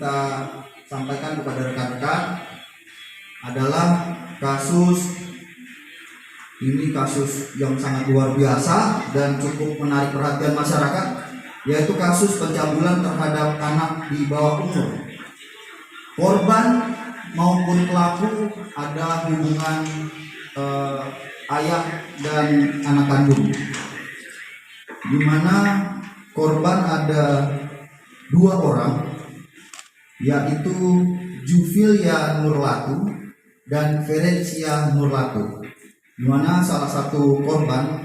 kita sampaikan kepada rekan-rekan adalah kasus yang sangat luar biasa dan cukup menarik perhatian masyarakat, yaitu kasus pencabulan terhadap anak di bawah umur. Korban maupun pelaku ada hubungan ayah dan anak kandung, di mana korban ada 2 orang, yaitu Jufilia Nurlatu dan Ferencia Nurlatu, di mana salah satu korban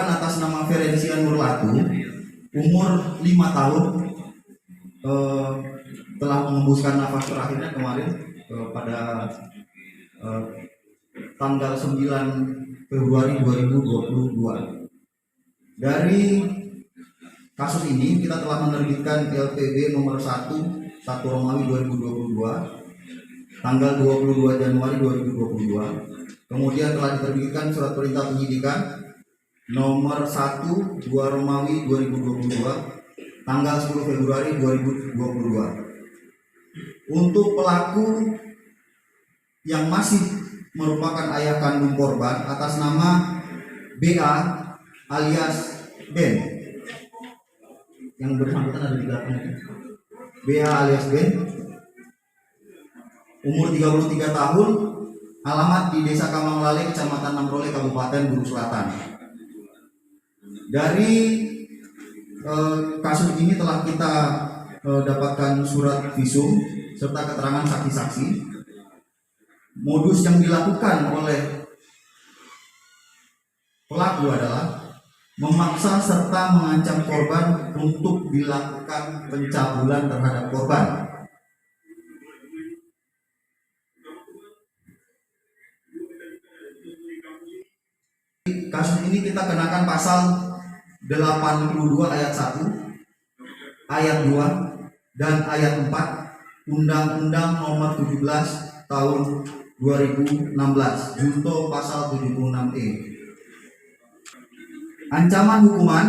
atas nama Ferencia Nurlatu umur 5 tahun, telah mengembuskan nafas terakhirnya kemarin pada tanggal 9 Februari 2022. Dari kasus ini kita telah menerbitkan LPB nomor 1 Romawi 2022 tanggal 22 Januari 2022. Kemudian telah diterbitkan surat perintah penyidikan nomor 1 Romawi 2022 tanggal 10 Februari 2022. Untuk pelaku yang masih merupakan ayah kandung korban atas nama BA alias Ben, yang bersangkutan ada di belakang ini. BA alias Ben, umur 33 tahun, alamat di Desa Kamanglale, Kecamatan Namrole, Kabupaten Buru Selatan. Dari kasus ini telah kita dapatkan surat visum serta keterangan saksi-saksi. Modus yang dilakukan oleh pelaku adalah memaksa serta mengancam korban untuk dilakukan pencabulan terhadap korban. Kasus ini kita kenakan pasal 82 ayat 1, ayat 2, dan ayat 4 Undang-Undang nomor 17 tahun 2016 junto pasal 76E. Ancaman hukuman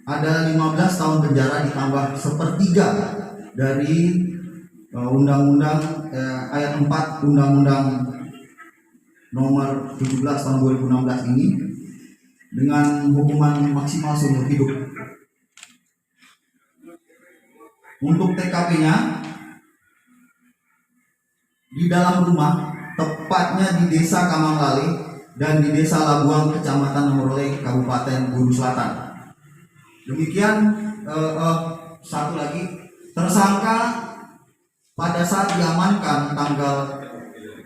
ada 15 tahun penjara ditambah 1/3 dari Undang-Undang ayat 4 Undang-Undang nomor 17 tahun 2016 ini, dengan hukuman maksimal seumur hidup. Untuk TKP-nya di dalam rumah, tepatnya di Desa Kamanglale dan di Desa Labuang, Kecamatan Namrole, Kabupaten Buru Selatan. Demikian. Satu lagi, tersangka pada saat diamankan tanggal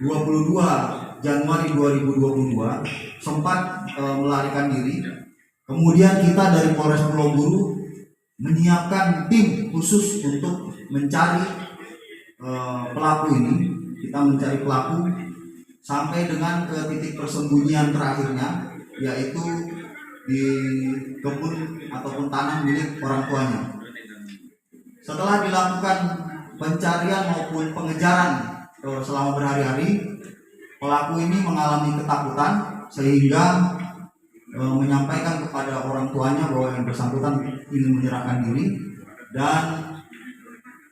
22 Januari 2022 sempat melarikan diri. Kemudian kita dari Polres Pulau Buru menyiapkan tim khusus untuk mencari pelaku ini. Kita mencari pelaku sampai dengan ke titik persembunyian terakhirnya, yaitu di kebun ataupun tanah milik orang tuanya. Setelah dilakukan pencarian maupun pengejaran selama berhari-hari, pelaku ini mengalami ketakutan sehingga menyampaikan kepada orang tuanya bahwa yang bersangkutan ingin menyerahkan diri, dan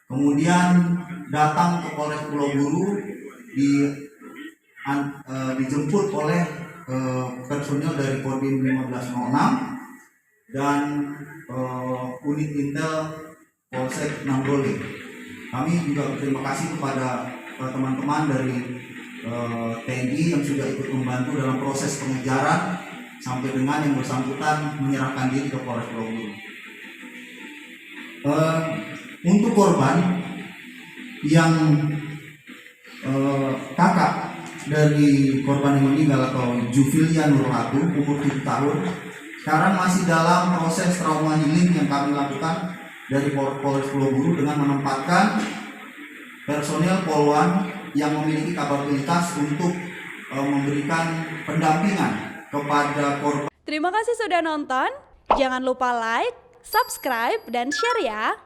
kemudian datang ke Polres Pulau Buru, dijemput oleh personil dari Kodim 1506 dan unit Intel Polsek Namrole. Kami juga berterima kasih kepada teman-teman dari TNI yang sudah ikut membantu dalam proses pengejaran sampai dengan yang bersangkutan menyerahkan diri ke Polres Pulau Buru. Untuk korban yang kakak dari korban yang meninggal atau Jufilia Nurlatu umur 7 tahun, sekarang masih dalam proses trauma healing yang kami lakukan dari Polres Pulau Buru dengan menempatkan personil Polwan yang memiliki kapabilitas untuk memberikan pendampingan kepada korban. Terima kasih sudah nonton. Jangan lupa like, subscribe, dan share ya.